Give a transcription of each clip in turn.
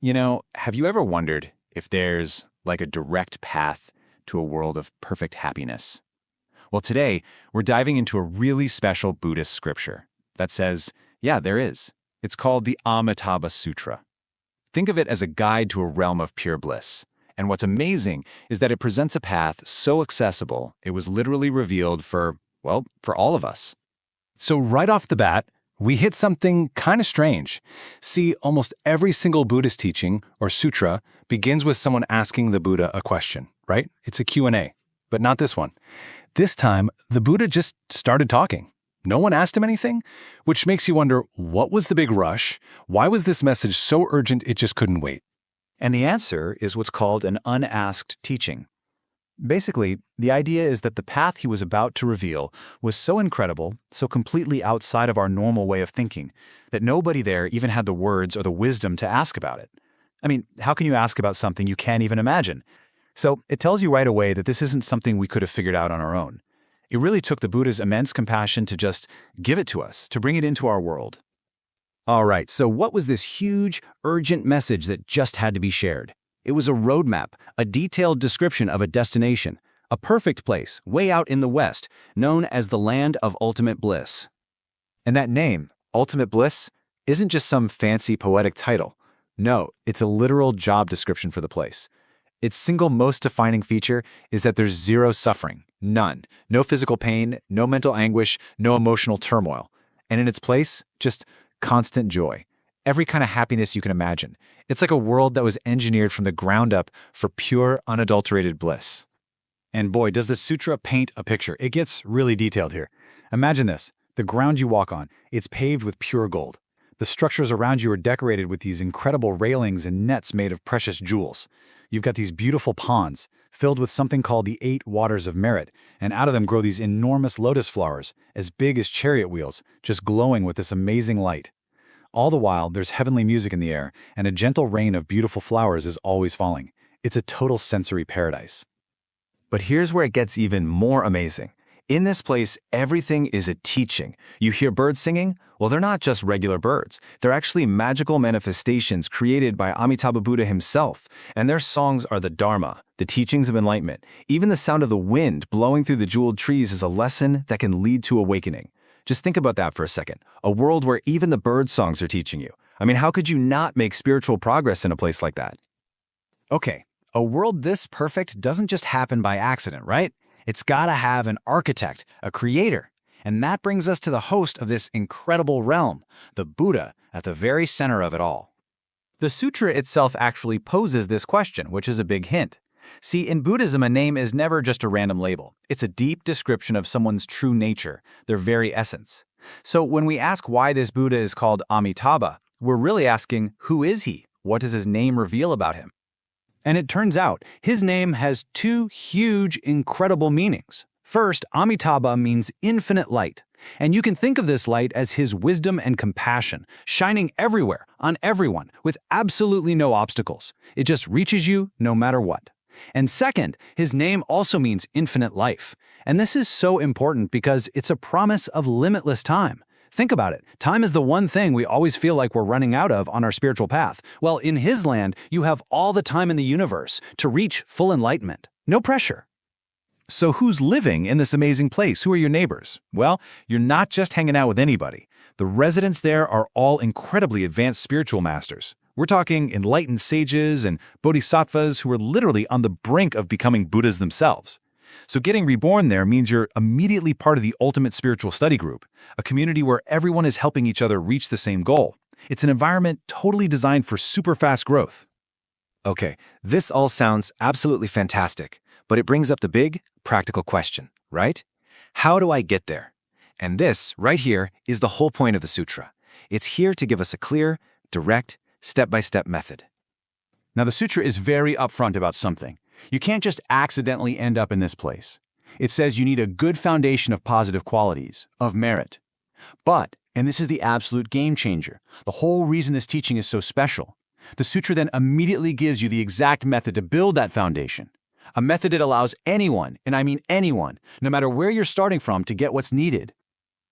Have you ever wondered if there's like a direct path to a world of perfect happiness? Well, today we're diving into a really special Buddhist scripture that says, yeah, there is. It's called the Amitabha Sutra. Think of it as a guide to a realm of pure bliss. And what's amazing is that it presents a path so accessible, it was literally revealed for all of us. So right off the bat, we hit something kind of strange. See, almost every single Buddhist teaching or sutra begins with someone asking the Buddha a question, right? It's a Q&A, but not this one. This time, the Buddha just started talking. No one asked him anything, which makes you wonder, what was the big rush? Why was this message so urgent it just couldn't wait? And the answer is what's called an unasked teaching. Basically, the idea is that the path he was about to reveal was so incredible, so completely outside of our normal way of thinking, that nobody there even had the words or the wisdom to ask about it. I mean, how can you ask about something you can't even imagine? So it tells you right away that this isn't something we could have figured out on our own. It really took the Buddha's immense compassion to just give it to us, to bring it into our world. All right, so what was this huge, urgent message that just had to be shared? It was a roadmap, a detailed description of a destination, a perfect place way out in the West, known as the Land of Ultimate Bliss. And that name, Ultimate Bliss, isn't just some fancy poetic title. No, it's a literal job description for the place. Its single most defining feature is that there's zero suffering, none. No physical pain, no mental anguish, no emotional turmoil. And in its place, just constant joy. Every kind of happiness you can imagine. It's like a world that was engineered from the ground up for pure, unadulterated bliss. And boy, does the sutra paint a picture. It gets really detailed here. Imagine this. The ground you walk on, it's paved with pure gold. The structures around you are decorated with these incredible railings and nets made of precious jewels. You've got these beautiful ponds filled with something called the 8 waters of merit, and out of them grow these enormous lotus flowers, as big as chariot wheels, just glowing with this amazing light. All the while, there's heavenly music in the air, and a gentle rain of beautiful flowers is always falling. It's a total sensory paradise. But here's where it gets even more amazing. In this place, everything is a teaching. You hear birds singing? Well, they're not just regular birds. They're actually magical manifestations created by Amitabha Buddha himself, and their songs are the Dharma, the teachings of enlightenment. Even the sound of the wind blowing through the jeweled trees is a lesson that can lead to awakening. Just think about that for a second. A world where even the bird songs are teaching you. I mean, how could you not make spiritual progress in a place like that? Okay, a world this perfect doesn't just happen by accident, right? It's gotta have an architect, a creator. And that brings us to the host of this incredible realm, the Buddha, at the very center of it all. The sutra itself actually poses this question, which is a big hint. See, in Buddhism, a name is never just a random label. It's a deep description of someone's true nature, their very essence. So when we ask why this Buddha is called Amitabha, we're really asking, who is he? What does his name reveal about him? And it turns out, his name has 2 huge, incredible meanings. First, Amitabha means infinite light. And you can think of this light as his wisdom and compassion, shining everywhere, on everyone, with absolutely no obstacles. It just reaches you no matter what. And second, his name also means infinite life. And this is so important because it's a promise of limitless time. Think about it. Time is the one thing we always feel like we're running out of on our spiritual path. Well, in his land, you have all the time in the universe to reach full enlightenment. No pressure. So who's living in this amazing place? Who are your neighbors? Well, you're not just hanging out with anybody. The residents there are all incredibly advanced spiritual masters. We're talking enlightened sages and bodhisattvas who are literally on the brink of becoming Buddhas themselves. So getting reborn there means you're immediately part of the ultimate spiritual study group, a community where everyone is helping each other reach the same goal. It's an environment totally designed for super fast growth. Okay, this all sounds absolutely fantastic, but it brings up the big, practical question, right? How do I get there? And this, right here, is the whole point of the sutra. It's here to give us a clear, direct, step-by-step method. Now, the sutra is very upfront about something. You can't just accidentally end up in this place. It says you need a good foundation of positive qualities, of merit. But, and this is the absolute game changer, the whole reason this teaching is so special, the sutra then immediately gives you the exact method to build that foundation. A method that allows anyone, and I mean anyone, no matter where you're starting from, to get what's needed.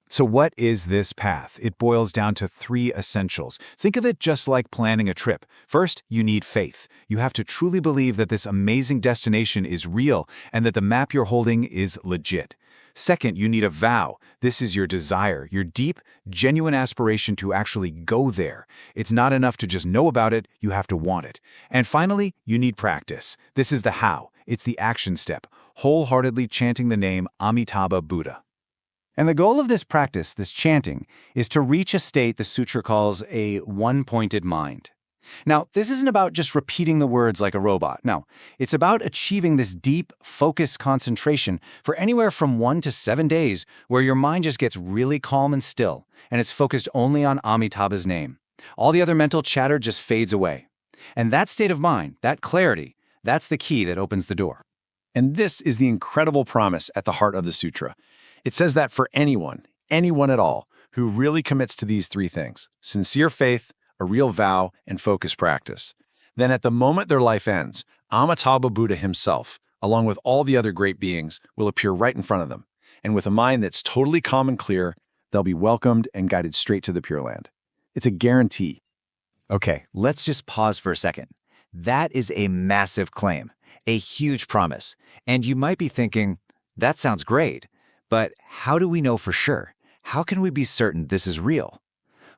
So what is this path? It boils down to three essentials. Think of it just like planning a trip. First, you need faith. You have to truly believe that this amazing destination is real and that the map you're holding is legit. Second, you need a vow. This is your desire, your deep, genuine aspiration to actually go there. It's not enough to just know about it, you have to want it. And finally, you need practice. This is the how. It's the action step, wholeheartedly chanting the name Amitabha Buddha. And the goal of this practice, this chanting, is to reach a state the sutra calls a one-pointed mind. Now, this isn't about just repeating the words like a robot. No, it's about achieving this deep, focused concentration for anywhere from 1 to 7 days where your mind just gets really calm and still, and it's focused only on Amitabha's name. All the other mental chatter just fades away. And that state of mind, that clarity, that's the key that opens the door. And this is the incredible promise at the heart of the sutra. It says that for anyone at all, who really commits to these three things, sincere faith, a real vow, and focused practice, then at the moment their life ends, Amitabha Buddha himself, along with all the other great beings, will appear right in front of them. And with a mind that's totally calm and clear, they'll be welcomed and guided straight to the Pure Land. It's a guarantee. Okay, let's just pause for a second. That is a massive claim, a huge promise. And you might be thinking, that sounds great. But how do we know for sure? How can we be certain this is real?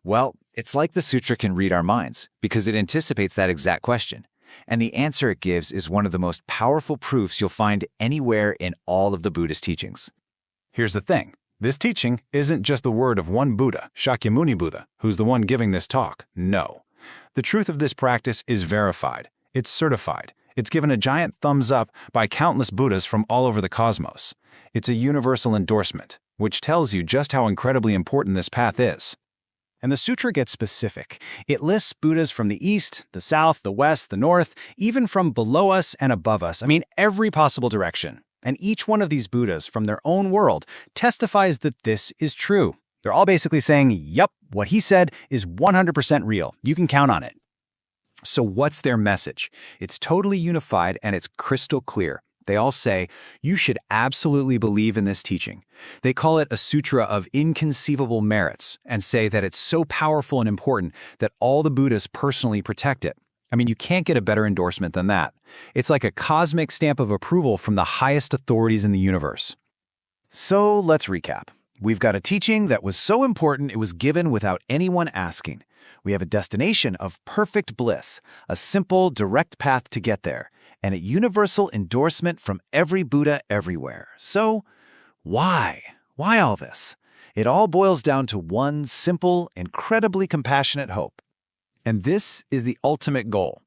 Well, it's like the sutra can read our minds because it anticipates that exact question. And the answer it gives is one of the most powerful proofs you'll find anywhere in all of the Buddhist teachings. Here's the thing. This teaching isn't just the word of one Buddha, Shakyamuni Buddha, who's the one giving this talk. No. The truth of this practice is verified. It's certified. It's given a giant thumbs up by countless Buddhas from all over the cosmos. It's a universal endorsement, which tells you just how incredibly important this path is. And the sutra gets specific. It lists Buddhas from the east, the south, the west, the north, even from below us and above us. I mean, every possible direction. And each one of these Buddhas from their own world testifies that this is true. They're all basically saying, yep, what he said is 100% real. You can count on it. So what's their message? It's totally unified and it's crystal clear. They all say, you should absolutely believe in this teaching. They call it a sutra of inconceivable merits and say that it's so powerful and important that all the Buddhas personally protect it. I mean, you can't get a better endorsement than that. It's like a cosmic stamp of approval from the highest authorities in the universe. So let's recap. We've got a teaching that was so important it was given without anyone asking. We have a destination of perfect bliss, a simple, direct path to get there, and a universal endorsement from every Buddha everywhere. So, why? Why all this? It all boils down to one simple, incredibly compassionate hope. And this is the ultimate goal.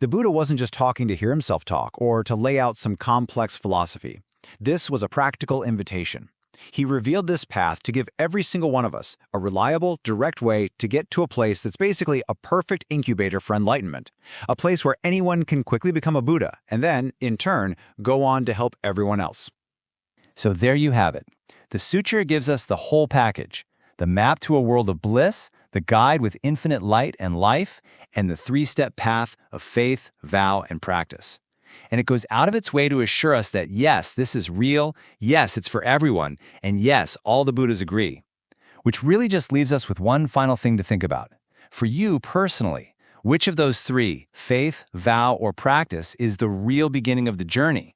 The Buddha wasn't just talking to hear himself talk or to lay out some complex philosophy. This was a practical invitation. He revealed this path to give every single one of us a reliable, direct way to get to a place that's basically a perfect incubator for enlightenment, a place where anyone can quickly become a Buddha and then, in turn, go on to help everyone else. So there you have it. The sutra gives us the whole package, the map to a world of bliss, the guide with infinite light and life, and the three-step path of faith, vow, and practice. And it goes out of its way to assure us that yes, this is real, yes, it's for everyone, and yes, all the Buddhas agree. Which really just leaves us with one final thing to think about. For you personally, which of those three, faith, vow, or practice, is the real beginning of the journey?